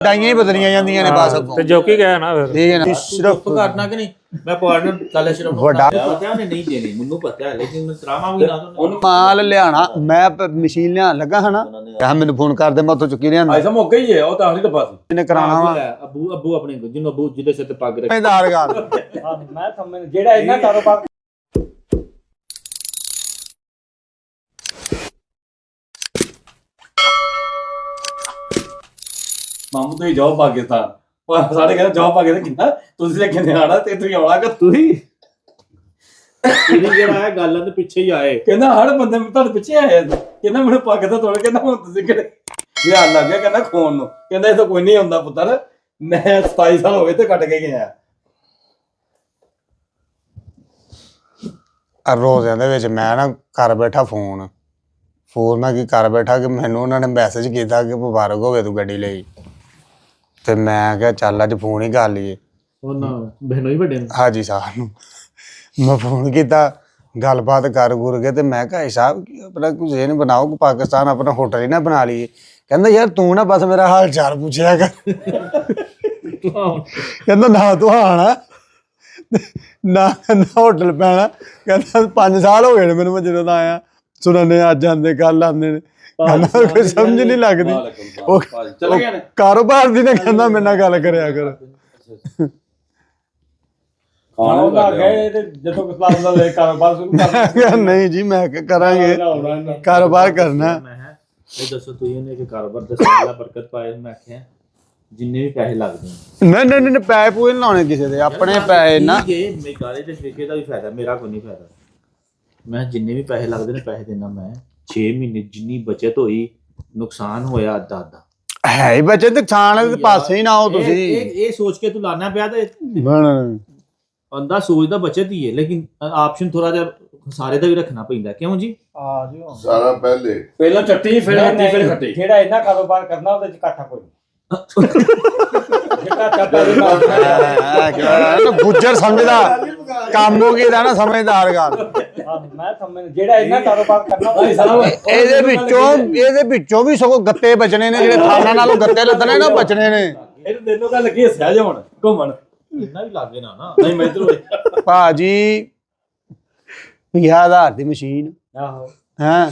ਡਾਈਆਂ ਹੀ ਬਦਲੀਆਂ ਜਾਂਦੀਆਂ ਨੇ ਬਸ ਅੱਗੋਂ ਤੇ ਜੋਕੀ ਗਿਆ ਨਾ ਫਿਰ ਠੀਕ ਹੈ ਨਾ ਸਿਰਫ ਕਰਨਾ ਕਿ ਨਹੀਂ ਮੈਂ ਪਾਰਟਨਰ ਕਾਲੇ ਸ਼ਰਮ ਨੂੰ ਵੱਡਾ ਪਤਾ ਉਹਨੇ ਨਹੀਂ ਦੇਣੀ ਮੈਨੂੰ ਪਤਾ ਹੈ ਲੇਕਿਨ ਤਰਾਮਾ ਵੀ ਨਾ ਉਹਨੂੰ ਮਾਲ ਲਿਆਣਾ ਮੈਂ ਮਸ਼ੀਨ ਲਿਆਣ ਲੱਗਾ ਹਨਾ ਕਿਹਾ ਮੈਨੂੰ ਫੋਨ ਕਰ ਦੇ ਮੈਂ ਉੱਥੋਂ ਚੁੱਕੀ ਲਿਆਂਦਾ ਐਸਾ ਮੌਕਾ ਹੀ ਹੈ ਉਹ ਤਾਂ ਆਖਰੀ ਦਫਾ ਸੀ ਇਹਨੇ ਕਰਾਉਣਾ ਵਾ ਅੱਬੂ ਆਪਣੇ ਜਿਹਨੂੰ ਅੱਬੂ ਜਿਹਦੇ ਸਿਰ ਤੇ ਪੱਗ ਰੱਖੀ ਸਮਝਦਾਰ ਗੱਲ ਮੈਂ ਸਮਝ ਜਿਹੜਾ ਇਹਨਾਂ ਕਾਰੋਬਾਰ ਮਾਮੂ ਤੁਸੀਂ ਜਾਓ ਪਾਕਿਸਤਾਨ ਸਾਰੇ ਕਹਿੰਦੇ ਜਾਓ ਪਾਕਿਸਤਾਨ ਕਿੰਨਾ ਤੁਸੀਂ ਲੈ ਕੇ ਆਣਾ ਤੇ ਤੁਸੀਂ ਆਉਣਾ ਕਿ ਤੁਸੀਂ ਜਿਹੜਾ ਹੈ ਗੱਲਾਂ ਦੇ ਪਿੱਛੇ ਹੀ ਆਏ ਕਹਿੰਦਾ ਹਰ ਬੰਦੇ ਤੁਹਾਡੇ ਪਿੱਛੇ ਆਇਆ ਕਹਿੰਦਾ ਮੈਨੂੰ ਪਾਕਿਸਤਾਨ ਤੋੜ ਕਹਿੰਦਾ ਹੁਣ ਤੁਸੀਂ ਕਿਹੜੇ ਧਿਆਨ ਲੱਗ ਗਿਆ ਕਹਿੰਦਾ ਖੋਣ ਨੂੰ ਕਹਿੰਦਾ ਇਹ ਤਾਂ ਕੋਈ ਨਹੀਂ ਹੁੰਦਾ ਪੁੱਤਰ ਮੈਂ 27 ਸਾਲ ਹੋ ਗਏ ਤੇ ਕੱਟ ਕੇ ਗਿਆ ਰੋਜ਼ਿਆਂ ਦੇ ਵਿੱਚ ਮੈਂ ਨਾ ਘਰ ਬੈਠਾ ਫੋਨ ਨਾਲ ਕੀ ਕਰ ਬੈਠਾ ਕਿ ਮੈਨੂੰ ਉਹਨਾਂ ਨੇ ਮੈਸੇਜ ਕੀਤਾ ਕਿ ਮੁਬਾਰਕ ਹੋਵੇ ਤੂੰ ਗੱਡੀ ਲਈ ਤੇ ਮੈਂ ਕਿਹਾ ਚੱਲ ਅੱਜ ਫੋਨ ਹੀ ਕਰ ਲਈਏ ਉਹਨਾਂ ਬਹਿਨੋ ਹੀ ਵੱਡੇ ਹਾਜੀ ਸਾਹਿਬ ਨੂੰ ਮੈਂ ਫੋਨ ਕੀਤਾ ਗੱਲਬਾਤ ਕਰ ਗੁਰ ਕੇ ਤੇ ਮੈਂ ਕਿਹਾ ਸਾਹਿਬ ਆਪਣਾ ਕੁਝ ਇਹ ਬਣਾਓ ਕਿ ਪਾਕਿਸਤਾਨ ਆਪਣਾ ਹੋਟਲ ਹੀ ਨਾ ਬਣਾ ਲਈਏ ਕਹਿੰਦਾ ਯਾਰ ਤੂੰ ਨਾ ਬਸ ਮੇਰਾ ਹਾਲ ਚਾਲ ਪੁੱਛਿਆ ਕਰ ਕਹਿੰਦਾ ਨਾ ਤੂੰ ਆਣਾ ਨਾ ਹੋਟਲ ਪੈਣਾ ਕਹਿੰਦਾ 5 ਸਾਲ ਹੋ ਗਏ ਨੇ ਮੈਨੂੰ ਜਦੋਂ ਦਾ ਆਇਆ ਸੁਣਨੇ ਅੱਜ ਆਂਦੇ ਕੱਲ ਆਂਦੇ ਨੇ ਕਹਿੰਦਾ ਕੋਈ ਸਮਝ ਨਹੀਂ ਲੱਗਦੀ ਉਹ ਚਲੇ ਗਏ ਨੇ ਕਾਰੋਬਾਰ ਦੀ ਨੇ ਕਹਿੰਦਾ ਮੇਰੇ ਨਾਲ ਗੱਲ ਕਰਿਆ ਕਰ ਖਾਣਾ ਲੱਗ ਗਏ ਤੇ ਜਦੋਂ ਕਿਸ ਦਾ ਕਾਰੋਬਾਰ ਸ਼ੁਰੂ ਮੈਂ ਨਹੀਂ ਜੀ ਮੈਂ ਕਿਹਾ ਕਰਾਂਗੇ ਕਾਰੋਬਾਰ ਕਰਨਾ ਮੈਂ ਹੈ ਇਹ ਦੱਸੋ ਤੁਸੀਂ ਇਹਨੇ ਕਿ ਕਾਰੋਬਾਰ ਦੱਸਿਆ ਅੱਲਾ ਬਰਕਤ ਪਾਏ ਮੈਂ ਆਖਿਆ ਜਿੰਨੇ ਵੀ ਪੈਸੇ ਲੱਗਦੇ ਨਹੀਂ ਪੈਸੇ ਪੂਏ ਲਾਉਣੇ ਕਿਸੇ ਦੇ ਆਪਣੇ ਪੈਸੇ ਨਾ ਮੇਰੇ ਕਾਲੇ ਤੇ ਠੇਕੇ ਦਾ ਵੀ ਫਾਇਦਾ ਮੇਰਾ ਕੋਈ ਨਹੀਂ ਫਾਇਦਾ ਮੈਂ ਜਿੰਨੇ ਵੀ ਪੈਸੇ ਲੱਗਦੇ ਨੇ ਪੈਸੇ ਦੇਣਾ ਮੈਂ 6 ਮਹੀਨੇ ਜਿੰਨੀ ਬਚਤ ਹੋਈ ਨੁਕਸਾਨ ਹੋਇਆ ਅੱਧਾ ਹੈ ਹੀ ਬੱਚੇ ਤੇ ਛਾਣ ਦੇ ਪਾਸੇ ਹੀ ਨਾ ਆਓ ਤੁਸੀਂ ਇਹ ਸੋਚ ਕੇ ਤੂੰ ਲਾਣਾ ਪਿਆ ਤੇ ਬੰਦਾ ਸੋਚਦਾ ਬਚਤ ਹੀ ਹੈ ਲੇਕਿਨ ਆਪਸ਼ਨ ਥੋੜਾ ਜਿਹਾ ਸਾਰੇ ਦਾ ਵੀ ਰੱਖਣਾ ਪੈਂਦਾ ਕਿਉਂ ਜੀ ਆ ਜੀ ਸਾਰਾ ਪਹਿਲਾਂ ਚੱਟੀ ਫਿਰ ਹੱਟੀ ਫਿਰ ਖੱਟੀ ਜਿਹੜਾ ਇਹਨਾਂ ਕਾਰੋਬਾਰ ਕਰਨਾ ਉਹਦੇ ਚ ਇਕੱਠਾ ਕੋਈ ਗੁੱਜਰ ਸਮਝਦਾ ਕੰਮ ਹੋ ਗਿਆ ਨਾ ਸਮਝਦਾਰ ਗੱਲ ਮੈਂ ਸਮਝ ਜਿਹੜਾ ਇਹਨਾਂ ਕਾਰੋਬਾਰ ਕਰਨਾ ਇਹਦੇ ਵਿੱਚੋਂ ਵੀ ਸਗੋਂ ਗੱਤੇ ਬਚਣੇ ਨੇ ਜਿਹੜੇ ਥਾਣਾ ਨਾਲੋਂ ਗੱਤੇ ਲੱਦਣੇ ਨਾ ਬਚਣੇ ਨੇ ਇਹਨੂੰ ਦਿਨੋਂ ਗੱਲ ਲੱਗੀ ਹੱਸਿਆ ਜਾ ਹੁਣ ਘੁੰਮਣ ਇੰਨਾ ਵੀ ਲੱਗੇ ਨਾ ਨਹੀਂ ਮੈਂ ਇਧਰੋਂ ਭਾਜੀ 50,000 ਦੀ ਮਸ਼ੀਨ ਆਹੋ ਹੈ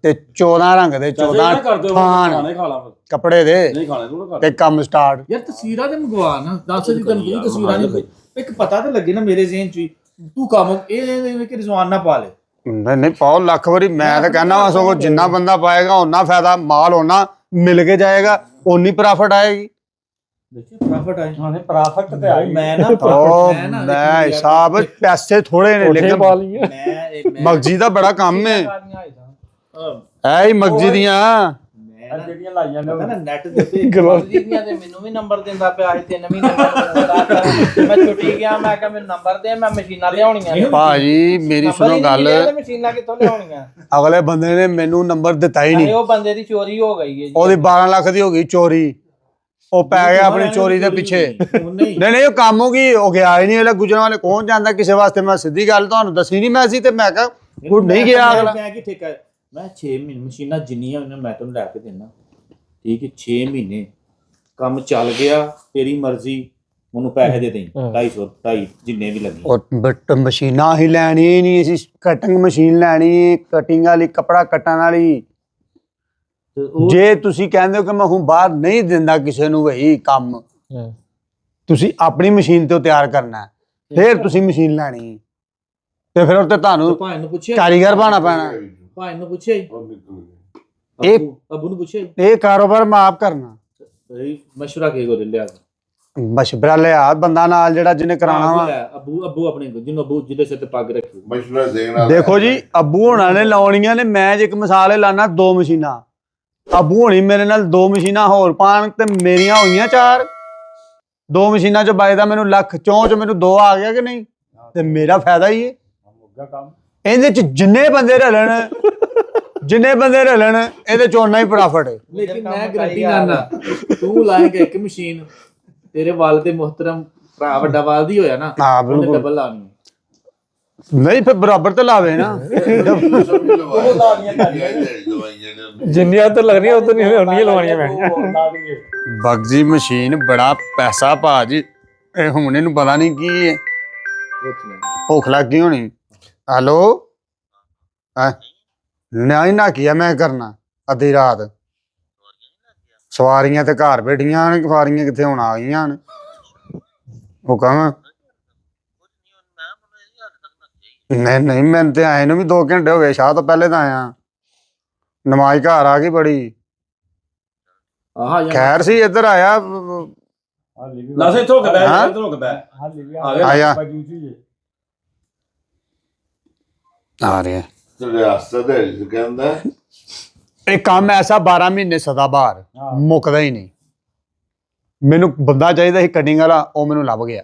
ਤੇ 14 ਰੰਗ ਦੇ 14 ਥਾਨ ਖਾ ਲਾ ਕੱਪੜੇ ਦੇ ਨਹੀਂ ਖਾਣਾ ਤੂੰ ਤੇ ਕੰਮ ਸਟਾਰਟ ਯਾਰ ਤਸਵੀਰਾਂ ਤੇ ਮੰਗਵਾ ਨਾ ਦੱਸ ਦੀ ਤੈਨੂੰ ਤਸਵੀਰਾਂ ਨਹੀਂ ਇੱਕ ਪਤਾ ਤਾਂ ਲੱਗੇ ਨਾ ਮੇਰੇ ਜ਼ਿਹਨ ਚ ਤੂੰ ਕੰਮ ਇਹ ਕਿ ਰਿਜ਼ਵਾਨ ਨਾ ਪਾ ਲੈ ਨਹੀਂ ਪਾਓ ਲੱਖ ਵਾਰੀ ਮੈਂ ਤਾਂ ਕਹਿੰਦਾ ਵਾ ਸਗੋਂ ਜਿੰਨਾ ਬੰਦਾ ਪਾਏਗਾ ਓਨਾ ਫਾਇਦਾ ਮਾਲ ਓਨਾ ਮਿਲ ਕੇ ਜਾਏਗਾ ਓਨੀ ਪ੍ਰੋਫਿਟ ਆਏਗੀ ਦੇਖੀ ਪ੍ਰੋਫਿਟ ਆਏ ਹਾਂ ਪ੍ਰੋਫਿਟ ਤੇ ਆਈ ਮੈਂ ਨਾ ਮੈਂ ਹਿਸਾਬ ਪੈਸੇ ਥੋੜੇ ਨੇ ਲੇਕਿਨ ਮੈਂ ਮਗਜੀ ਦਾ ਬੜਾ ਕੰਮ ਹੈ ਐ ਹੀ ਮਗਜੀ ਦੀਆਂ ਜਿਹੜੀਆਂ ਲਾਈਆਂ ਨੇ ਪਤਾ ਨਾ ਨੈਟ ਦੇ ਉੱਤੇ ਦੀਆਂ ਤੇ ਮੈਨੂੰ ਵੀ ਨੰਬਰ ਦਿੰਦਾ ਪਿਆ ਸੀ 3 ਮਹੀਨੇ ਮੈਂ ਛੁੱਟੀ ਗਿਆ ਮੈਂ ਕਿਹਾ ਮੈਨੂੰ ਨੰਬਰ ਦੇ ਮੈਂ ਮਸ਼ੀਨਾਂ ਲਿਆਉਣੀਆਂ ਭਾਜੀ ਮੇਰੀ ਸੁਣੋ ਗੱਲ ਮਸ਼ੀਨਾਂ ਕਿੱਥੋਂ ਲਿਆਉਣੀਆਂ ਅਗਲੇ ਬੰਦੇ ਨੇ ਮੈਨੂੰ ਨੰਬਰ ਦਿੱਤਾ ਹੀ ਨਹੀਂ ਉਹ ਬੰਦੇ ਦੀ ਚੋਰੀ ਹੋ ਗਈ ਹੈ ਜੀ ਉਹਦੀ 12 ਲੱਖ ਦੀ ਹੋ ਗਈ ਚੋਰੀ ਉਹ ਪੈ ਗਿਆ ਆਪਣੀ ਚੋਰੀ ਦੇ ਪਿੱਛੇ ਨਹੀਂ ਉਹ ਕੰਮ ਹੋ ਗਈ ਉਹ ਗਿਆ ਹੀ ਨਹੀਂ ਇਹਦਾ ਗੁਜਰਾਂ ਵਾਲੇ ਕੌਣ ਜਾਂਦਾ ਕਿਸੇ ਵਾਸਤੇ ਮੈਂ ਸਿੱਧੀ ਗੱਲ ਤੁਹਾਨੂੰ ਦੱਸੀ ਨਹੀਂ ਮੈਂ ਸੀ ਤੇ ਮੈਂ ਕਿਹਾ ਕੋਈ ਨਹੀਂ ਗਿਆ ਅਗਲਾ ਮੈਂ ਕੀ ਠੇਕਾ ਮੈਂ 6 ਮਹੀਨੇ ਮਸ਼ੀਨਾਂ ਜਿੰਨੀਆਂ ਉਹਨਾਂ ਮੈਂ ਤੁਹਾਨੂੰ ਲੈ ਕੇ ਦੇਣਾ ਠੀਕ ਹੈ 6 ਮਹੀਨੇ ਕੰਮ ਚੱਲ ਗਿਆ ਤੇਰੀ ਮਰਜ਼ੀ ਮੈਨੂੰ ਪੈਸੇ ਦੇ ਦੇਈ 250 2.5 ਜਿੰਨੇ ਵੀ ਲੱਗੇ ਉਹ ਬਟ ਮਸ਼ੀਨਾਂ ਹੀ ਲੈਣੀ ਨਹੀਂ ਅਸੀਂ ਕਟਿੰਗ ਮਸ਼ੀਨ ਲੈਣੀ ਕਟਿੰਗ ਵਾਲੀ ਕਪੜਾ ਕੱਟਣ ਵਾਲੀ ਜੇ ਤੁਸੀਂ ਕਹਿੰਦੇ ਹੋ ਕਿ ਮੈਂ ਹੁਣ ਬਾਹਰ ਨਹੀਂ ਦਿੰਦਾ ਕਿਸੇ ਨੂੰ ਵਹੀ ਕੰਮ ਤੁਸੀਂ ਆਪਣੀ ਮਸ਼ੀਨ ਤੋਂ ਤਿਆਰ ਕਰਨਾ ਫਿਰ ਤੁਸੀਂ ਮਸ਼ੀਨ ਲੈਣੀ ਤੇ ਫਿਰ ਉਹ ਤੇ ਤੁਹਾਨੂੰ ਭਾਈ ਨੂੰ ਪੁੱਛਿਆ ਕਾਰੀਗਰ ਬਣਾ ਪੈਣਾ ਭਾਈ ਨੂੰ ਪੁੱਛਿਆ ਇਹ ਅਬੂ ਨੂੰ ਪੁੱਛਿਆ ਇਹ ਕਾਰੋਬਾਰ ਮੈਂ ਆਪ ਕਰਨਾ ਮਸ਼ਵਰਾ ਕੇ ਕੋ ਲਿਆ ਮਸ਼ਵਰਾ ਲਿਆ ਬੰਦਾ ਨਾਲ ਜਿਹੜਾ ਜਿਹਨੇ ਕਰਾਉਣਾ ਵਾ ਅੱਬੂ ਆਪਣੇ ਜਿਹਨੂੰ ਅੱਬੂ ਜਿਹਦੇ ਸਿਰ ਤੇ ਪੱਗ ਰੱਖੀ ਮਸ਼ਵਰਾ ਦੇਣਾ ਦੇਖੋ ਜੀ ਅੱਬੂ ਹੋਣਾ ਨੇ ਲਾਉਣੀਆਂ ਨੇ ਮੈਂ ਜੇ ਇੱਕ ਮਿਸਾਲ ਲਾਣਾ 2 ਮਸ਼ੀਨਾਂ ਅੱਬੂ ਹੋਣੀ ਮੇਰੇ ਨਾਲ 2 ਮਸ਼ੀਨਾਂ ਹੋਰ ਪਾਣ ਤੇ ਮੇਰੀਆਂ ਹੋਈਆਂ 4 2 ਮਸ਼ੀਨਾਂ ਚੋਂ ਬਚਦਾ ਮੈਨੂੰ ਲੱਖ ਚੋਂ ਚ ਮੈਨੂੰ 2 ਆ ਗਿਆ ਕਿ ਨਹੀਂ ਤੇ ਮੇਰਾ ਫਾਇਦਾ ਹੀ ਹੈ ਇਹਦੇ ਚ ਜਿੰਨੇ ਬੰਦੇ ਰਲਣ ਇਹਦੇ ਚ ਓਨਾ ਹੀ ਪ੍ਰੋਫਿਟ ਹੈ ਲੇਕਿਨ ਮੈਂ ਗਰੰਟੀ ਕਰਨਾ ਤੂੰ ਲਾਏਗਾ ਇੱਕ ਮਸ਼ੀਨ ਤੇਰੇ ਵਾਲ ਦੇ ਮੁਹਤਰਮ ਭਰਾ ਵੱਡਾ ਵਾਲ ਦੀ ਹੋਇਆ ਨਾ ਹਾਂ ਬਿਲਕੁਲ ਡਬਲ ਲਾਣੀ ਨਹੀਂ ਫਿਰ ਬਰਾਬਰ ਤੇ ਲਾਵੇ ਨਾ ਜਿੰਨੀਆਂ ਤੇ ਲੱਗਣੀਆਂ ਉਦੋਂ ਨਹੀਂ ਉਨੀਆਂ ਲਵਾਉਣੀਆਂ ਪੈਣੀਆਂ। ਬਗਜੀ ਮਸ਼ੀਨ ਬੜਾ ਪੈਸਾ ਭਾਜੀ, ਇਹ ਹੁਣ ਇਹਨੂੰ ਪਤਾ ਨਹੀਂ ਕੀ ਹੈ, ਭੁੱਖ ਲੱਗੀ ਹੋਣੀ। ਹੈਲੋ ਨਹੀਂ ਨਾ ਕੀ ਮੈਂ ਕਰਨਾ ਅੱਧੀ ਰਾਤ, ਸਵਾਰੀਆਂ ਤੇ ਘਰ ਬੈਠੀਆਂ ਨੇ, ਸਵਾਰੀਆਂ ਕਿੱਥੇ ਹੁਣ ਆ ਗਈਆਂ ਨੇ। ਹੁਕਮ ਨਹੀਂ ਮੈਂ ਤੇ ਆਏ ਨੂੰ ਵੀ 2 ਘੰਟੇ ਹੋ ਗਏ, ਸ਼ਾਹ ਤੋਂ ਪਹਿਲੇ ਤਾਂ ਆਇਆ, ਨਮਾਜ਼ ਘਰ ਆ ਗਈ ਬੜੀ ਖੈਰ ਸੀ। ਇੱਧਰ ਆਇਆ ਲਾਸੇ ਇੱਥੋਂ ਹੋ ਕੇ ਬੈ, ਇੱਧਰ ਹੋ ਕੇ ਬੈ ਆਇਆ ਆ ਰਿਹਾ ਰਿਆਸਤ ਹੈ ਕਹਿੰਦਾ ਇਹ ਕੰਮ ਐਸਾ 12 ਮਹੀਨੇ ਸਦਾ ਬਾਹਰ ਮੁੱਕਦਾ ਹੀ ਨਹੀਂ। ਮੈਨੂੰ ਬੰਦਾ ਚਾਹੀਦਾ ਸੀ ਕਟਿੰਗ ਵਾਲਾ, ਉਹ ਮੈਨੂੰ ਲੱਭ ਗਿਆ।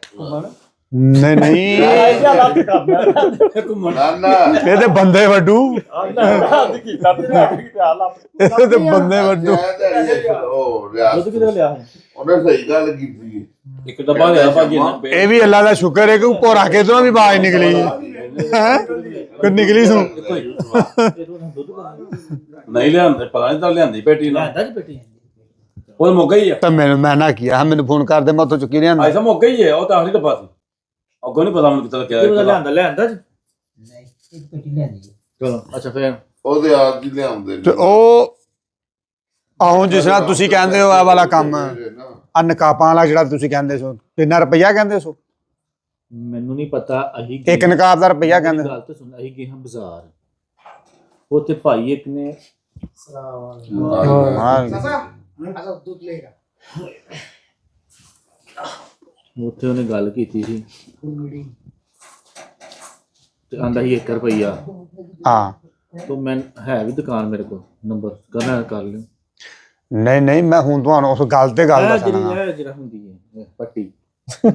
ਨਹੀਂ ਨਹੀਂ ਇਹ ਤੇ ਬੰਦੇ ਵੱਡੂ, ਇਹ ਤੇ ਬੰਦੇ ਵੱਡੂ। ਉਹ ਰਿਆਸਤ ਉਹਨੇ ਸਹੀ ਗੱਲ ਕੀਤੀ। ਇੱਕ ਡੱਬਾ ਲਿਆ ਭਾਜੀ ਨੇ। ਇਹ ਵੀ ਅੱਲਾ ਦਾ ਸ਼ੁਕਰ ਹੈ ਕਿ ਭੋਰਾ ਕਿਧਰੋਂ ਵੀ ਆਵਾਜ਼ ਨਿਕਲੀ ਕਿ ਨਿਕਲੀ ਸੂ। ਨਹੀਂ ਲਿਆਂਦੇ, ਪਤਾ ਨਹੀਂ ਤਾਂ ਲਿਆਂਦੀ ਪੇਟੀ ਨਾਲ, ਉਹ ਮੁੱਕ ਗਈ ਆ। ਤਾਂ ਮੈਂ ਨਾ ਕੀਆ, ਮੈਨੂੰ ਫੋਨ ਕਰਦੇ, ਮੈਂ ਉੱਥੋਂ ਚੁੱਕੀ ਲਿਆਂਦਾ। ਐਸਾ ਮੁੱਕ ਗਈ ਹੈ, ਉਹ ਤਾਂ ਆਖਰੀ ਡੱਬਾ ਸੀ, ਅੱਗੋਂ ਨਹੀਂ ਪਤਾ ਮੈਨੂੰ ਕਿੱਥੇ ਲੱਗਿਆ। ਲਿਆਂਦਾ ਜੀ ਚਲੋ ਅੱਛਾ ਫਿਰ ਉਹਦੇ ਆਪ ਜੀ ਲਿਆਉਂਦੇ ਤੇ ਉਹ ਆਹੋ ਜਿਸ ਤਰ੍ਹਾਂ ਤੁਸੀਂ ਕਹਿੰਦੇ ਹੋ ਆ ਵਾਲਾ ਕੰਮ, ਆ ਨਕਾਬਾਂ ਵਾਲਾ ਜਿਹੜਾ ਤੁਸੀਂ ਕਹਿੰਦੇ ਸੋ, ਕਿੰਨਾ ਰੁਪਈਆ ਕਹਿੰਦੇ ਸੋ? ਮੈਨੂੰ ਨਹੀਂ ਪਤਾ। ਅਸੀਂ ਇੱਕ ਨਕਾਬ ਦਾ ਰੁਪਈਆ ਕਹਿੰਦੇ। ਗੱਲ ਤਾਂ ਸੁਣ, ਅਸੀਂ ਗਏ ਹਾਂ ਬਾਜ਼ਾਰ, ਉੱਥੇ ਭਾਈ ਇੱਕ ਨੇ ਉੱਥੇ ਉਹਨੇ ਗੱਲ ਕੀਤੀ ਸੀ ਤੇ ਆਂਦਾ ਸੀ 1 ਰੁਪਈਆ। ਹਾਂ तो मैं है भी दुकान मेरे को नंबर करना कर लियो। ਨਹੀਂ ਮੈਂ ਹੁਣ ਤੁਹਾਨੂੰ ਉਸ ਗੱਲ ਤੇ ਗੱਲ ਦੱਸਣਾ। ਜਿਹੜਾ ਹੁੰਦੀ ਹੈ ਪੱਟੀ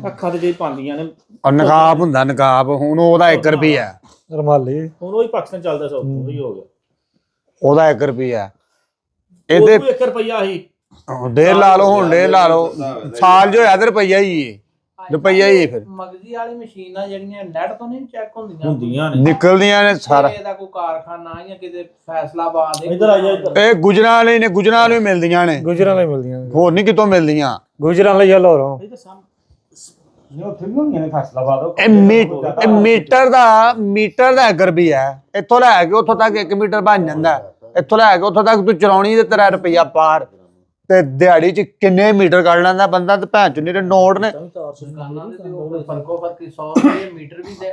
ਅੱਖਾਂ ਤੇ ਜਿਹੜੀ ਪਾਉਂਦੀਆਂ ਨੇ, ਔਰ ਨਕਾਬ ਹੁੰਦਾ, ਨਕਾਬ ਹੁਣ ਉਹਦਾ 1 ਰੁਪਈਆ, ਰਮਾਲੀ ਹੁਣ ਉਹ ਹੀ ਪਾਕਿਸਤਾਨ ਚੱਲਦਾ ਸੋ ਉਹੀ ਹੋ ਗਿਆ, ਉਹਦਾ 1 ਰੁਪਈਆ। ਇਹਦੇ ਇਹਦੇ 1 ਰੁਪਈਆ ਹੀ 1.5 ਲਾ ਲਓ, ਹੁਣ 1.5 ਲਾ ਲਓ, ਸਾਲ ਜੋ ਹੋਇਆ ਤੇ ਰੁਪਈਆ ਹੀ ਹੈ, ਰੁਪਈਆ ਹੀ ਫਿਰ ਮਗਜ਼ੀ ਵਾਲੀ ਮਸ਼ੀਨਾਂ ਜਿਹੜੀਆਂ ਨੈਟ ਤੋਂ ਨਹੀਂ ਚੈੱਕ ਹੁੰਦੀਆਂ ਨੇ, ਨਿਕਲਦੀਆਂ ਨੇ ਸਾਰਾ। ਇਹਦਾ ਕੋਈ ਕਾਰਖਾਨਾ ਜਾਂ ਕਿਤੇ ਫੈਸਲਾਬਾਦ ਇੱਧਰ ਆ ਜਾ ਇੱਧਰ। ਇਹ ਗੁਜਰਾਂ ਵਾਲੇ ਨੇ, ਗੁਜਰਾਂ ਵਾਲੇ ਮਿਲਦੀਆਂ ਨੇ, ਗੁਜਰਾਂ ਲਈ ਮਿਲਦੀਆਂ, ਹੋਰ ਨਹੀਂ ਕਿਤੋਂ ਮਿਲਦੀਆਂ। ਗੁਜਰਾਂ ਲਈ ਲਾਹੌਰੋਂ। ਇਹ ਤਾਂ ਸਾਹਮਣੇ ਉੱਥੇ ਵੀ ਹੁੰਦੀਆਂ ਨੇ ਫੈਸਲਾਬਾਦ। ਇਹ ਮੀਟਰ ਦਾ 1 ਰੁਪਈਆ, ਇੱਥੋਂ ਲੈ ਕੇ ਉੱਥੋਂ ਤੱਕ 1 ਮੀਟਰ ਬਣ ਜਾਂਦਾ, ਇੱਥੋਂ ਲੈ ਕੇ ਉੱਥੋਂ ਤੱਕ ਤੂੰ ਚਲਾਉਣੀ ਤੇ ਤੇਰਾ ਰੁਪਈਆ ਪਾਰ। ਤੇ ਦਿਹਾੜੀ ਚ ਕਿੰਨੇ ਮੀਟਰ ਕੱਢ ਲੈਂਦਾ ਬੰਦਾ, ਤੇ ਭੈਣ ਚੁੰਨੀ ਦੇ ਨੋਟ ਨੇ। ਦੁਕਾਨਾਂ ਦੇ ਉਹ ਫਰਕੋ ਫਰਕੀ 100 ਰੁਪਏ ਮੀਟਰ ਵੀ ਦੇ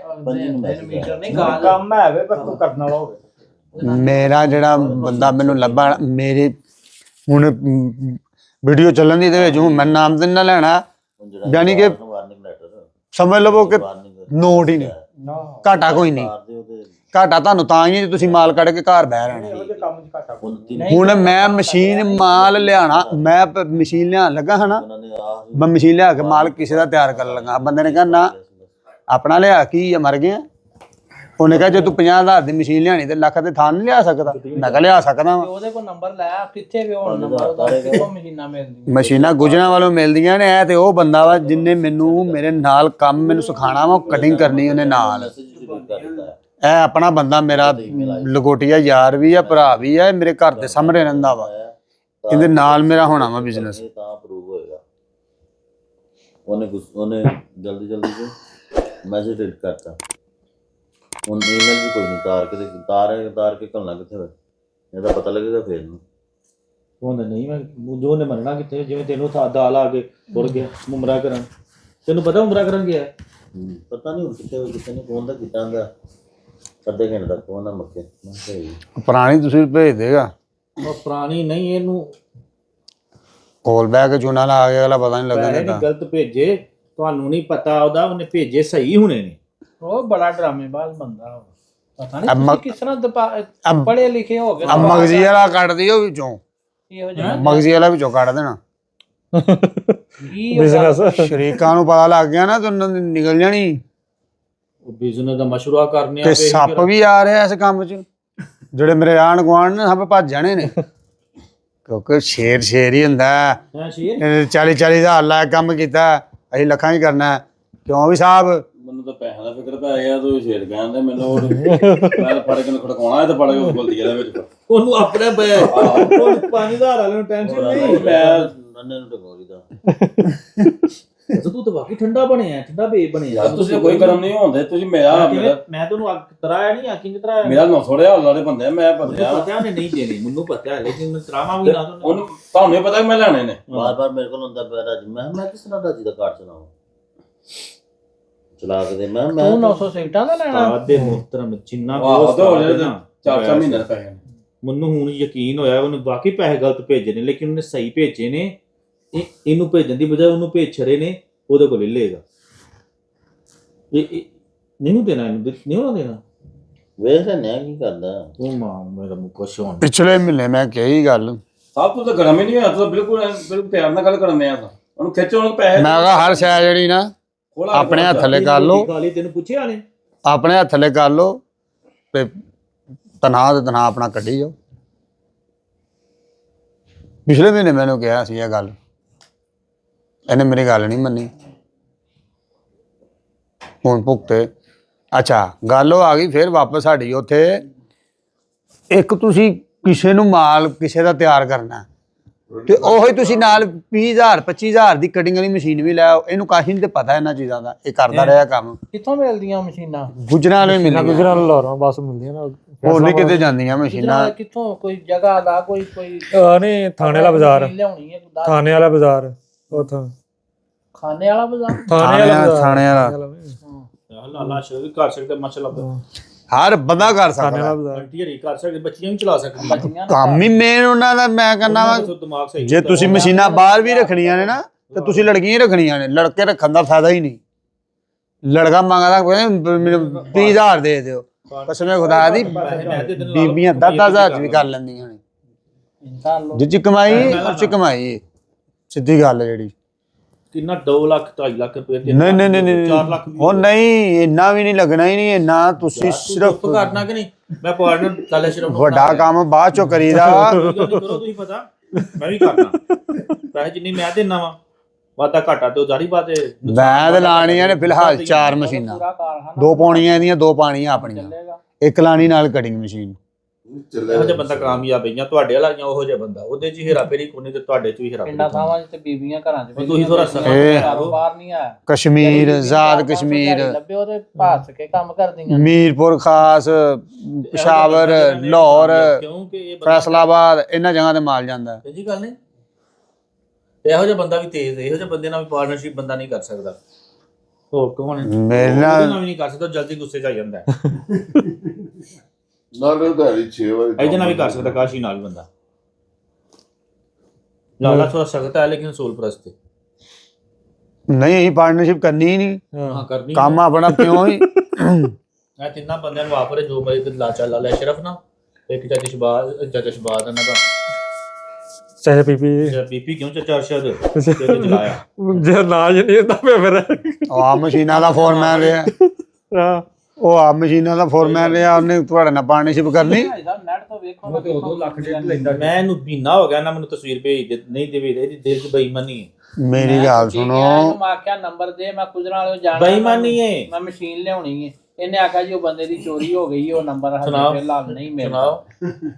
ਮੀਟਰ ਨਹੀਂ ਗਾਲ ਕੰਮ ਹੈ ਵੇ, ਪਰ ਤੂੰ ਕਰਨ ਵਾਲਾ ਹੋਵੇ। ਮੇਰਾ ਜਿਹੜਾ ਬੰਦਾ ਮੈਨੂੰ ਲੱਭਾ, ਮੇਰੇ ਹੁਣ ਵੀਡੀਓ ਚੱਲਣ ਦੀ ਇਹਦੇ ਵਿੱਚ ਹੁਣ ਮੈਂ ਨਾਮ ਤੇ ਨਾ ਲੈਣਾ, ਯਾਨੀ ਕਿ ਸਮਝ ਲਵੋ ਕਿ ਨੋਟ ਹੀ ਨਹੀਂ, ਘਾਟਾ ਕੋਈ ਨਹੀਂ। ਘਾਟਾ ਤੁਹਾਨੂੰ ਤਾਂ ਹੀ ਹੈ ਜੇ ਤੁਸੀਂ ਮਾਲ ਕੱਢ ਕੇ ਘਰ ਬਹਿ ਰਹਿਣਾ। ਹੁਣ ਮੈਂ ਮਸ਼ੀਨ ਮਾਲ ਲਿਆਣਾ, ਮੈਂ ਮਸ਼ੀਨ ਲਿਆਉਣ ਲੱਗਾ ਹਨਾ, ਮੈਂ ਮਸ਼ੀਨ ਲਿਆ ਕੇ ਮਾਲ ਕਿਸੇ ਦਾ ਤਿਆਰ ਕਰਨ ਲੱਗਾ। ਬੰਦੇ ਨੇ ਕਿਹਾ ਨਾ ਆਪਣਾ ਲਿਆ ਕੀ ਮਰ ਗਿਆ। ਉਹਨੇ ਕਿਹਾ ਜੇ ਤੂੰ 50,000 ਦੀ ਮਸ਼ੀਨ ਲਿਆਣੀ ਤੇ ਲੱਖ ਤੇ ਥਾਂ ਨਹੀਂ ਲਿਆ ਸਕਦਾ। ਮੈਂ ਕਿਹਾ ਲਿਆ ਸਕਦਾ ਵਾ। ਉਹਦੇ ਕੋਲ ਨੰਬਰ ਲੈ, ਕਿੱਥੇ ਵੀ ਉਹ ਨੰਬਰ ਉਹਦਾ, ਕਿੱਥੋਂ ਮਸ਼ੀਨਾਂ ਮਿਲਦੀਆਂ। ਮਸ਼ੀਨਾਂ ਗੁਜਰਾਂ ਵੱਲੋਂ ਮਿਲਦੀਆਂ ਨੇ। ਇਹ ਤੇ ਉਹ ਬੰਦਾ ਵਾ ਜਿੰਨੇ ਮੈਨੂੰ ਮੇਰੇ ਨਾਲ ਕੰਮ ਮੈਨੂੰ ਸਿਖਾਉਣਾ ਵਾ, ਕਟਿੰਗ ਕਰਨੀ ਉਹਨੇ ਨਾਲ। ਇਹ ਆਪਣਾ ਬੰਦਾ ਮੇਰਾ ਲਗੋਟੀਆ ਯਾਰ ਵੀ ਆ, ਭਰਾ ਵੀ ਆ, ਮੇਰੇ ਘਰ ਦੇ ਸਾਹਮਣੇ ਰਹਿੰਦਾ ਵਾ। ਇਹਦੇ ਨਾਲ ਮੇਰਾ ਹੋਣਾ ਵਾ ਬਿਜ਼ਨਸ। ਤਾਂ ਅਪਰੂਵ ਹੋਏਗਾ। ਉਹਨੇ ਜਲਦੀ ਮੈਸੇਜ ਡਿਲੀਟ ਕਰਤਾ। ਹੁਣ ਈਮੇਲ ਵੀ ਕੋਈ ਨਹੀਂ, ਤਾਰ ਕੇ ਘੱਲਣਾ ਕਿੱਥੇ ਹੋਏ, ਇਹਦਾ ਪਤਾ ਲੱਗੇਗਾ ਫੇਰ ਨੂੰ। ਹੁੰਦਾ ਨਹੀਂ, ਮੈਂ ਜੋ ਨੇ ਮੰਨਣਾ ਕਿੱਥੇ, ਜਿਵੇਂ ਤੈਨੂੰ ਦਾਲ ਆ ਕੇ ਤੁਰ ਗਿਆ ਉਮਰਾ ਕਰਨ, ਤੈਨੂੰ ਪਤਾ ਉਮਰਾ ਕਰਨ ਗਿਆ ਪਤਾ ਨਹੀਂ ਹੁਣ ਕਿੱਥੇ ਨੇ ਫੋਨ ਦਾ ਕੀਤਾ ਹੁੰਦਾ, ਅੱਧੇ ਘੰਟੇ ਤੱਕ ਫੋਨ ਨਾ ਮੁੱਕੇ। ਪੁਰਾਣੀ ਤੁਸੀਂ ਭੇਜ ਦੇਗਾ, ਉਹ ਪੁਰਾਣੀ ਨਹੀਂ, ਇਹਨੂੰ ਕੋਲ ਬਹਿ ਕੇ ਚੂਨਾ ਲਾ ਕੇ ਅਗਲਾ ਪਤਾ ਨਹੀਂ ਲੱਗਣ ਪੈਸੇ ਦਿੰਦਾ। ਗਲਤ ਭੇਜੇ, ਤੁਹਾਨੂੰ ਨਹੀਂ ਪਤਾ ਉਹਦਾ, ਉਹਨੇ ਭੇਜੇ ਸਹੀ ਹੋਣੇ ਨੇ। ਉਹ ਬੜਾ ਡਰਾਮੇਬਾਜ਼ ਬੰਦਾ, ਪਤਾ ਨਹੀਂ ਅੰਮਾ- ਤੁਸੀਂ ਕਿਸ ਤਰ੍ਹਾਂ ਪੜ੍ਹੇ ਲਿਖੇ ਹੋ ਗਏ। ਮਗਜ਼ੀ ਵਾਲਾ ਕੱਢ ਦਿਓ ਵਿੱਚੋਂ, ਇਹੋ ਜਿਹਾ ਮਗਜ਼ੀ ਵਾਲਾ ਵਿੱਚੋਂ ਕੱਢ ਦੇਣਾ। ਕੀ ਬਿਜ਼ਨਸ ਸ਼ਰੀਕਾਂ ਨੂੰ ਪਤਾ ਲੱਗ ਗਿਆ ਨਾ ਤੇ ਉਹਨਾਂ ਦੀ ਨਿਕਲ ਜਾਣੀ। ਉਹ ਬਿਜ਼ਨਸ ਦਾ ਮਸ਼ਵਰਾ ਕਰਨੇ ਆ ਤੇ ਸੱਪ ਵੀ ਆ ਰਿਹਾ ਇਸ ਕੰਮ 'ਚ, ਜਿਹੜੇ ਮੇਰੇ ਆਣ ਗੁਆਂਢ ਨੇ ਸਭ ਭੱਜ ਜਾਣੇ ਨੇ, ਕਿਉਂਕਿ ਸ਼ੇਰ ਹੀ ਹੁੰਦਾ। ਹੈ ਸ਼ੇਰ 40-40 ਹਜ਼ਾਰ ਲਾ ਕੰਮ ਕੀਤਾ, ਅਸੀਂ ਲੱਖਾਂ ਹੀ ਕਰਨਾ। ਕਿਉਂ ਵੀ ਸਾਹਿਬ ਮੈਨੂੰ ਤਾਂ ਪੈਸਿਆਂ ਦਾ ਫਿਕਰ ਪੈ ਗਿਆ ਤੂੰ ਛੇੜ ਕਹਿੰਦੇ ਮੈਨੂੰ ਮੈਂ ਫੜ ਕੇ ਖੜਕਾਉਣਾ ਤੇ ਫੜ ਕੇ ਗਲਤੀ ਇਹਦੇ ਵਿੱਚ ਉਹਨੂੰ ਆਪਣੇ ਪਿਆ ਉਹ ਪਾਣੀ ਦਾ ਹਾਲ ਨੂੰ ਟੈਨਸ਼ਨ ਨਹੀਂ ਮੈਂ ਨੰਨੇ ਨੂੰ ਟਕੋਰੀ ਦਾ ਤੂੰ ਤਾਂ ਵਾਕਈ ਠੰਡਾ ਬਣਿਆ ਠੰਡਾ ਬੇਬ ਬਣਿਆ ਯਾਰ ਤੁਸੀਂ ਕੋਈ ਗਰਮ ਨਹੀਂ ਹੁੰਦੇ ਤੁਸੀਂ ਮੈਂ ਤੁਹਾਨੂੰ ਅੱਗ ਤਰਾਇਆ ਨਹੀਂ ਆਕਿੰਗ ਤਰਾਇਆ ਮੇਰਾ 900 ਦੇ ਹਾਲ ਵਾਲੇ ਬੰਦੇ ਮੈਂ ਭੱਜਿਆ ਪਤਾ ਉਹਨੇ ਨਹੀਂ ਦੇਣੀ ਮੈਨੂੰ ਪਤਾ ਹੈ ਲੇਕਿਨ ਮੈਂ ਤਰਾਵਾਂ ਵੀ ਨਾ ਉਹਨੂੰ ਤੁਹਾਨੂੰ ਇਹ ਪਤਾ ਕਿ ਮੈਂ ਲੈਣੇ ਨੇ ਬਾਰ ਮੇਰੇ ਕੋਲ ਹੁੰਦਾ ਪਿਆ ਰਾਜੀ ਮੈਂ ਕਿਸ ਤਰ੍ਹਾਂ ਰਾਜੀ ਦਾ ਕਾਰਡ ਚਲਾਵਾਂ ਚਲਾ ਕੇ ਦੇ ਮੈਂ ਤੂੰ 900 ਸਿਗਟਾਂ ਦਾ ਲੈਣਾ ਆਦੇ ਮੁਹਤਰਮ ਜਿੰਨਾ ਆਹ ਤਾਂ ਹੋ ਜਾਣਾ 4-4 ਮਹੀਨੇ ਦਾ ਪੈਸੇ ਮੈਨੂੰ ਹੁਣ ਯਕੀਨ ਹੋਇਆ ਉਹਨੇ ਵਾਕਈ ਪੈਸੇ ਗਲਤ ਭੇਜੇ ਨੇ ਲੇਕਿਨ ਉਹਨੇ ਸਹੀ ਭੇਜੇ ਨੇ ਇਹਨੂੰ ਭੇਜਣ ਦੀ ਬਜਾਏ ਉਹਨੂੰ ਭੇਜ ਛਰੇ ਨੇ ਉਹਦੇ ਕੋਲ ਲੈ ਲੇਗਾ ਇਹ ਨਹੀਂ ਦੇਣਾ ਇਹਨੂੰ ਨਹੀਂ ਉਹਨਾਂ ਦੇਣਾ ਵੇਖ ਲੈਣੇ ਕੀ ਕਰਦਾ ਉਹ ਮਾਂ ਮੇਰਾ ਮੁੱਕਾ ਸ਼ੌਨ ਪਿਛਲੇ ਮਹੀਨੇ ਮੈਂ ਕਹੀ ਗੱਲ ਸਭ ਤੋਂ ਤਾਂ ਗਰਮ ਹੀ ਨਹੀਂ ਹੋਇਆ ਤੂੰ ਬਿਲਕੁਲ ਪਿਆਰ ਨਾਲ ਗੱਲ ਕਰਨ ਆ ਤਾਂ ਉਹਨੂੰ ਖਿੱਚੋ ਉਹਨੂੰ ਪੈਸੇ ਮੈਂ ਕਿਹਾ ਹਰ ਸ਼ੈ ਜਿਹੜੀ ਨਾ ਆਪਣੇ ਹੱਥ ਥੱਲੇ ਕਰ ਲਓ ਖਾਲੀ ਤੈਨੂੰ ਪੁੱਛਿਆ ਨੇ ਆਪਣੇ ਹੱਥ ਥੱਲੇ ਕਰ ਲਓ ਤੇ ਤਨਾਹ ਤੇ ਤਨਾਹ ਆਪਣਾ ਕੱਢੀ ਜਾਓ ਪਿਛਲੇ ਮਹੀਨੇ ਮੈਨੂੰ ਕਿਹਾ ਸੀ ਇਹ ਗੱਲ ਇਹਨੇ ਮੇਰੀ ਗੱਲ ਨਹੀਂ ਮੰਨੀ ਹੁਣ ਭੁਗਤੇ ਅੱਛਾ ਗੱਲ ਉਹ ਆ ਗਈ ਫਿਰ ਵਾਪਸ ਸਾਡੀ ਉੱਥੇ ਇੱਕ ਤੁਸੀਂ ਕਿਸੇ ਨੂੰ ਮਾਲ ਕਿਸੇ ਦਾ ਤਿਆਰ ਕਰਨਾ ਤੇ ਉਹੀ ਤੁਸੀਂ ਨਾਲ 20000 25000 ਦੀ ਕਟਿੰਗ ਵਾਲੀ ਮਸ਼ੀਨ ਵੀ ਲੈ ਆਓ ਇਹਨੂੰ ਕਾਹੀ ਨਹੀਂ ਤੇ ਪਤਾ ਇਹਨਾਂ ਚੀਜ਼ਾਂ ਦਾ ਇਹ ਕਰਦਾ ਰਿਹਾ ਕੰਮ ਕਿੱਥੋਂ ਮਿਲਦੀਆਂ ਮਸ਼ੀਨਾਂ ਗੁਜਰਾਂ ਵਾਲੇ ਮਿਲਦੀਆਂ ਗੁਜਰਾਂ ਨੂੰ ਲਾ ਰਹਾ ਬਸ ਮਿਲਦੀਆਂ ਨਾ ਹੋਰ ਨਹੀਂ ਕਿਤੇ ਜਾਂਦੀਆਂ ਮਸ਼ੀਨਾਂ ਕਿੱਥੋਂ ਕੋਈ ਜਗ੍ਹਾ ਦਾ ਕੋਈ ਨਹੀਂ ਥਾਣੇ ਵਾਲਾ ਬਾਜ਼ਾਰ ਲਿਆਉਣੀ ਹੈ ਥਾਣੇ ਵਾਲਾ ਬਾਜ਼ਾਰ ਉੱਥੋਂ ਖਾਣੇ ਵਾਲਾ ਬਾਜ਼ਾਰ ਥਾਣੇ ਵਾਲਾ ਲਾਲਾ ਸ਼ੋ ਵੀ ਕਰ ਸਕਦੇ ਮਾਸ਼ਾਅੱਲਾ ਹਰ ਬੰਦਾ ਕਰ ਥਾਣੇ ਸਕਦਾ ਵਾਲਾ ਬਾਜ਼ਾਰ ਆਂਟੀ ਹਰੀ ਕਰ ਸਕਦੇ ਬੱਚੀਆਂ ਵੀ ਚਲਾ ਸਕਦੀਆਂ ਕੰਮ ਹੀ ਮੇਨ ਉਹਨਾਂ ਦਾ ਮੈਂ ਕਹਿੰਦਾ ਵਾ ਦਿਮਾਗ ਸਹੀ ਜੇ ਤੁਸੀਂ ਮਸ਼ੀਨਾਂ ਬਾਹਰ ਵੀ ਰੱਖਣੀਆਂ ਨੇ ਨਾ ਤੇ ਤੁਸੀਂ ਲੜਕੀਆਂ ਹੀ ਰੱਖਣੀਆਂ ਨੇ ਲੜਕੇ ਰੱਖਣ ਦਾ ਫਾਇਦਾ ਹੀ ਨਹੀਂ ਲੜਕਾ ਮੰਗਦਾ ਮੈਨੂੰ 20000 ਦੇ ਦਿਓ ਕਸਮੇ ਖੁਦਾ ਦੀ ਬੀਬੀਆਂ 10,000 ਵੀ ਕਰ ਲੈਂਦੀਆਂ ਨੇ ਜਿੱਚ ਕਮਾਈ ਉੱਚ ਕਮਾਈ ਸਿੱਧੀ ਗੱਲ ਜਿਹੜੀ ਕਿੰਨਾ 2 ਲੱਖ 2.5 ਲੱਖ ਰੁਪਏ ਨਹੀਂ ਨਹੀਂ ਨਹੀਂ 4 ਲੱਖ ਉਹ ਨਹੀਂ ਇੰਨਾ ਵੀ ਨਹੀਂ ਲੱਗਣਾ ਹੀ ਨਹੀਂ ਇੰਨਾ ਤੁਸੀਂ ਸਿਰਫ ਕਰਨਾ ਕਿ ਨਹੀਂ ਮੈਂ ਪਾਰਟਨਰ ਲਾਲਾ ਸ਼ਰਮ ਵੱਡਾ ਕੰਮ ਬਾਅਦ ਚੋਂ ਕਰੀਦਾ ਕਰੋ ਤੁਸੀਂ ਪਤਾ ਮੈਂ ਵੀ ਕਰਨਾ ਪੈਸੇ ਜਿੰਨੀ ਮੈਂ ਦੇਣਾ ਵਾ ਵਾਦਾ ਘਾਟਾ ਤੇ ਉਹ ਜਾਰੀ ਬਾਤ ਹੈ ਮੈਂ ਤੇ ਲਾਣੀਆਂ ਨੇ ਫਿਲਹਾਲ 4 ਮਸ਼ੀਨਾਂ 2 ਪਾਉਣੀਆਂ ਇਹਦੀਆਂ 2 ਪਾਣੀਆਂ ਆਪਣੀਆਂ ਇੱਕ ਲਾਣੀ ਨਾਲ ਕਟਿੰਗ ਮਸ਼ੀਨ ਇਹੋ ਜਿਹਾ ਬੰਦਾ ਕਾਮਯਾਬ ਹੈ ਜਾਂ ਤੁਹਾਡੇ ਵਾਲੀਆਂ ਉਹੋ ਜਿਹਾ ਬੰਦਾ ਉਹਦੇ 'ਚ ਹੀਰਾ ਫੇਰੀ ਕੋਨੀ ਤੇ ਤੁਹਾਡੇ 'ਚ ਵੀ ਹੀਰਾ ਪਿੰਡਾਂ ਥਾਵਾਂ 'ਚ ਤੇ ਬੀਬੀਆਂ ਘਰਾਂ 'ਚ ਤੁਸੀਂ ਥੋੜਾ ਕਾਰੋਬਾਰ ਨਹੀਂ ਆ ਕਸ਼ਮੀਰ ਆਜ਼ਾਦ ਕਸ਼ਮੀਰ ਲੱਭੇ ਉਹਦੇ ਭਾਸ ਕੇ ਕੰਮ ਕਰਦੀਆਂ ਮੀਰਪੁਰ ਖਾਸ ਪਿਸ਼ਾਵਰ ਲਾਹੌਰ ਕਿਉਂਕਿ ਇਹ ਫੈਸਲਾਬਾਦ ਇਹਨਾਂ ਜਗ੍ਹਾ ਤੇ ਮਾਲ ਜਾਂਦਾ ਇਹ ਜੀ ਗੱਲ ਨਹੀਂ ਇਹੋ ਜਿਹਾ ਬੰਦਾ ਵੀ ਤੇਜ਼ ਹੈ ਇਹੋ ਜਿਹੇ ਬੰਦੇ ਨਾਲ ਵੀ ਪਾਰਟਨਰਸ਼ਿਪ ਬੰਦਾ ਨਹੀਂ ਕਰ ਸਕਦਾ ਹੋਰ ਕੌਣ ਹੈ ਮੇਰੇ ਨਾਲ ਵੀ ਨਹੀਂ ਕਰ ਸਕਦਾ ਜਲਦੀ ਗੁੱਸੇ 'ਚ ਆ ਜਾਂਦਾ ਹੈ ਨਾਲੇ ਉਧਾਰੀ 6 ਵਾਰੀ ਇਹਦੇ ਨਾਲ ਵੀ ਕਰ ਸਕਦਾ ਕਾਸ਼ੀ ਨਾਲ ਵੀ ਬੰਦਾ ਲਾਲਾ ਥੋੜਾ ਸਖਤ ਹੈ ਲੇਕਿਨ ਸੋਲ ਪ੍ਰਸਤ ਹੈ ਨਹੀਂ ਅਸੀਂ ਪਾਰਟਨਰਸ਼ਿਪ ਕਰਨੀ ਹੀ ਨਹੀਂ ਹਾਂ ਕਰਨੀ ਕੰਮ ਆਪਣਾ ਕਿਉਂ ਹੀ ਮੈਂ ਤਿੰਨਾਂ ਬੰਦਿਆਂ ਨੂੰ ਵਾਪਰੇ ਜੋ ਮੇਰੇ ਲਾਚਾ ਲਾਲਾ ਸ਼ਰਫ ਨਾ ਇੱਕ ਜਤਿਸ਼ਬਾਦ ਇਹਨਾਂ ਦਾ ਚਾਹੇ ਪੀਪੀ ਬੀਪੀ ਕਿਉਂ ਚਾਚਾ ਅਰਸ਼ਦ ਤੇ ਚਲਾਇਆ ਜੇ ਨਾ ਨਹੀਂ ਹੁੰਦਾ ਫਿਰ ਆ ਮਸ਼ੀਨਾਂ ਦਾ ਫੋਰਮੈਨ ਰਿਹਾ ਹਾਂ ਉਹ ਆ ਮਸ਼ੀਨਾਂ ਦਾ ਫੋਰਮੈਨ ਰਿਹਾ ਉਹਨੇ ਤੁਹਾਡੇ ਨਾਲ ਪਾਰਟਨਰਸ਼ਿਪ ਕਰਨੀ ਨੈਟ ਤੋਂ ਵੇਖੋ ਉਹ ਤੇ ਉਦੋਂ ਲੱਖ ਡੇਢ ਲੈਂਦਾ ਮੈਂ ਇਹਨੂੰ ਮਹੀਨਾ ਹੋ ਗਿਆ ਨਾ ਮੈਨੂੰ ਤਸਵੀਰ ਭੇਜ ਦੇ ਨਹੀਂ ਦੇਵੇ ਇਹਦੀ ਦਿਲ 'ਚ ਬੇਈਮਾਨੀ ਹੈ ਮੇਰੀ ਗੱਲ ਸੁਣੋ ਮੈਂ ਆਖਿਆ ਨੰਬਰ ਦੇ ਮੈਂ ਕੁਜਰਾਂ ਵਾਲੇ ਜਾਣਾ ਬੇਈਮਾਨੀ ਹੈ ਮੈਂ ਮਸ਼ੀਨ ਲਿਆਉਣੀ ਹੈ ਇਹਨੇ ਆਖਿਆ ਜੀ ਉਹ ਬੰਦੇ ਦੀ ਚੋਰੀ ਹੋ ਗਈ ਉਹ ਨੰਬਰ ਹਜੇ ਲਾਲ ਨਹੀਂ ਮਿਲਦਾ ਸੁਣਾਓ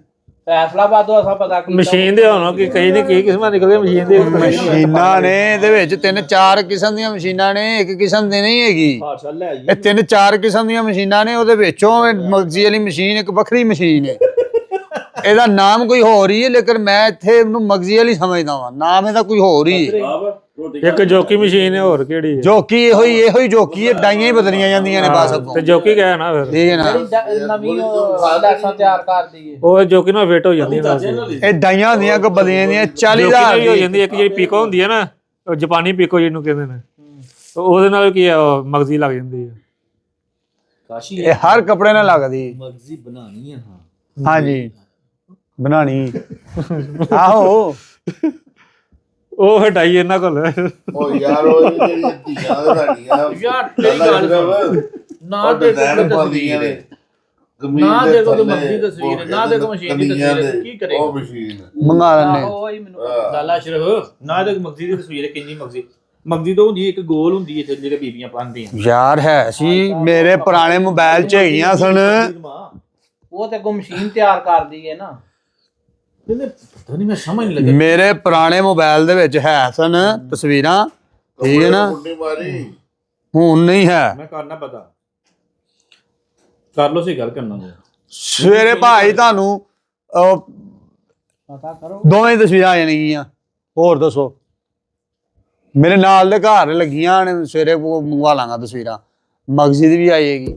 ਫੈਸਲਾਬਾਦ ਤੋਂ ਅਸਾਂ ਪਤਾ ਕੀਤਾ ਮਸ਼ੀਨ ਦੇ ਹੋਣਾ ਕਿ ਕਈ ਨੇ ਕੀ ਕਿਸਮਾਂ ਨਿਕਲਦੀਆਂ ਮਸ਼ੀਨ ਦੇ ਮਸ਼ੀਨਾਂ ਨੇ ਇਹਦੇ ਵਿੱਚ 3-4 ਕਿਸਮ ਦੀਆਂ ਮਸ਼ੀਨਾਂ ਨੇ ਇੱਕ ਕਿਸਮ ਦੀ ਨਹੀਂ ਹੈਗੀ ਹਾਸ਼ਾ ਲੈ ਜੀ ਇਹ 3-4 ਕਿਸਮ ਦੀਆਂ ਮਸ਼ੀਨਾਂ ਨੇ ਉਹਦੇ ਵਿੱਚੋਂ ਮਗਜ਼ੀ ਵਾਲੀ ਮਸ਼ੀਨ ਇੱਕ ਵੱਖਰੀ ਮਸ਼ੀਨ ਹੈ ਇਹਦਾ ਨਾਮ ਕੋਈ ਹੋਰ ਹੀ ਹੈ ਲੇਕਿਨ ਮੈਂ ਇੱਥੇ ਇਹਨੂੰ ਮਗਜ਼ੀ ਵਾਲੀ ਸਮਝਦਾ ਵਾਂ ਨਾਮ ਇਹਦਾ ਕੋਈ ਹੋਰ ਹੀ ਹੈ ਇੱਕ ਜੋਕੀ ਮਸ਼ੀਨ ਹੈ ਹੋਰ ਕਿਹੜੀ ਹੈ ਜੋਕੀ ਇਹੋ ਹੀ ਜੋਕੀ ਹੈ ਡਾਈਆਂ ਹੀ ਬਦਲੀਆਂ ਜਾਂਦੀਆਂ ਨੇ ਬਸ ਅੱਗੋਂ ਤੇ ਜੋਕੀ ਕਹਿਆ ਨਾ ਫਿਰ ਠੀਕ ਹੈ ਨਾ ਜਿਹੜੀ ਨਵੀਂ ਉਹ ਲੈਸਾਂ ਤਿਆਰ ਕਰਦੀ ਹੈ ਉਹ ਜੋਕੀ ਨਾਲ ਫਿੱਟ ਹੋ ਜਾਂਦੀ ਹੈ ਇਹ ਡਾਈਆਂ ਹੁੰਦੀਆਂ ਕੋ ਬਦਲੀਆਂ ਦੀਆਂ 40000 ਹੋ ਜਾਂਦੀ ਇੱਕ ਜਿਹੜੀ ਪੀਕੋ ਹੁੰਦੀ ਹੈ ਨਾ ਉਹ ਜਾਪਾਨੀ ਪੀਕੋ ਜਿਹਨੂੰ ਕਹਿੰਦੇ ਨੇ ਉਹਦੇ ਨਾਲ ਕੀ ਹੈ ਮਗਜ਼ੀ ਲੱਗ ਜਾਂਦੀ ਹੈ ਕਾਸ਼ੀ ਇਹ ਹਰ ਕੱਪੜੇ ਨਾਲ ਲੱਗਦੀ ਮਗਜ਼ੀ ਬਣਾਣੀ ਹੈ ਹਾਂ ਹਾਂਜੀ ਬਣਾਣੀ ਆਹੋ ਉਹ ਹਟਾਈ ਇਹਨਾਂ ਕੋਲ ਉਹ ਯਾਰ ਉਹ ਜਿਹੜੀ ਧੀਆਂ ਸਾਡੀਆਂ ਯਾਰ ਤੇਰੀ ਗੱਲ ਨਾ ਦੇ ਕੋਈ ਤਸਵੀਰ ਹੈ ਨਾ ਦੇ ਕੋਈ ਮਗਜ਼ੀ ਤਸਵੀਰ ਹੈ ਨਾ ਦੇ ਕੋਈ ਮਸ਼ੀਨ ਦੀ ਤਸਵੀਰ ਹੈ ਕੀ ਕਰੇਗਾ ਉਹ ਮਸ਼ੀਨ ਮੰਗਾ ਲੈਣੇ ਉਹ ਹੀ ਮੈਨੂੰ ਲਾਲਾ ਸ਼ਰਫ ਨਾ ਦੇ ਮਗਜ਼ੀ ਦੀ ਤਸਵੀਰ ਹੈ ਕਿੰਨੀ ਮਗਜ਼ੀ ਮਗਜੀ ਤੋਂ ਹੁੰਦੀ ਇੱਕ ਗੋਲ ਹੁੰਦੀ ਹੈ ਜਿਹੜੇ ਬੀਬੀਆਂ ਪਾਉਂਦੀਆਂ ਯਾਰ ਹੈ ਸੀ ਮੇਰੇ ਪੁਰਾਣੇ ਮੋਬਾਈਲ 'ਚ ਹੈਗੀਆਂ ਸਨ। ਉਹ ਤੇ ਕੋ ਮਸ਼ੀਨ ਤਿਆਰ ਕਰਦੀ ਹੈ ਨਾ। ਕਹਿੰਦੇ ਪਤਾ ਨਹੀਂ, ਮੈਂ ਸਮਝ ਨਹੀਂ ਲੱਗਿਆ। ਮੇਰੇ ਪੁਰਾਣੇ ਮੋਬਾਈਲ ਦੇ ਵਿੱਚ ਹੈ ਸਨ ਤਸਵੀਰਾਂ, ਠੀਕ ਹੈ ਨਾ। ਮੁੰਡੀ ਮਾਰੀ ਹੁਣ ਨਹੀਂ ਹੈ। ਮੈਂ ਕਰਨਾ ਪਤਾ ਕਰ ਲੋ ਸੀ ਗੱਲ ਕਰਨਾ ਨੂੰ। ਸਵੇਰੇ ਭਾਈ ਤੁਹਾਨੂੰ ਪਤਾ ਕਰੋ। ਦੋਵੇਂ ਤਸਵੀਰਾਂ ਆ ਜਾਣਗੀਆਂ। ਹੋਰ ਦੱਸੋ, ਮੇਰੇ ਨਾਲ ਦੇ ਘਰ ਲੱਗੀਆਂ ਨੇ, ਸਵੇਰੇ ਮੰਗਵਾ ਲਾਂਗਾ ਤਸਵੀਰਾਂ। ਮਗਜ਼ੀ ਦੀ ਵੀ ਆਏਗੀ।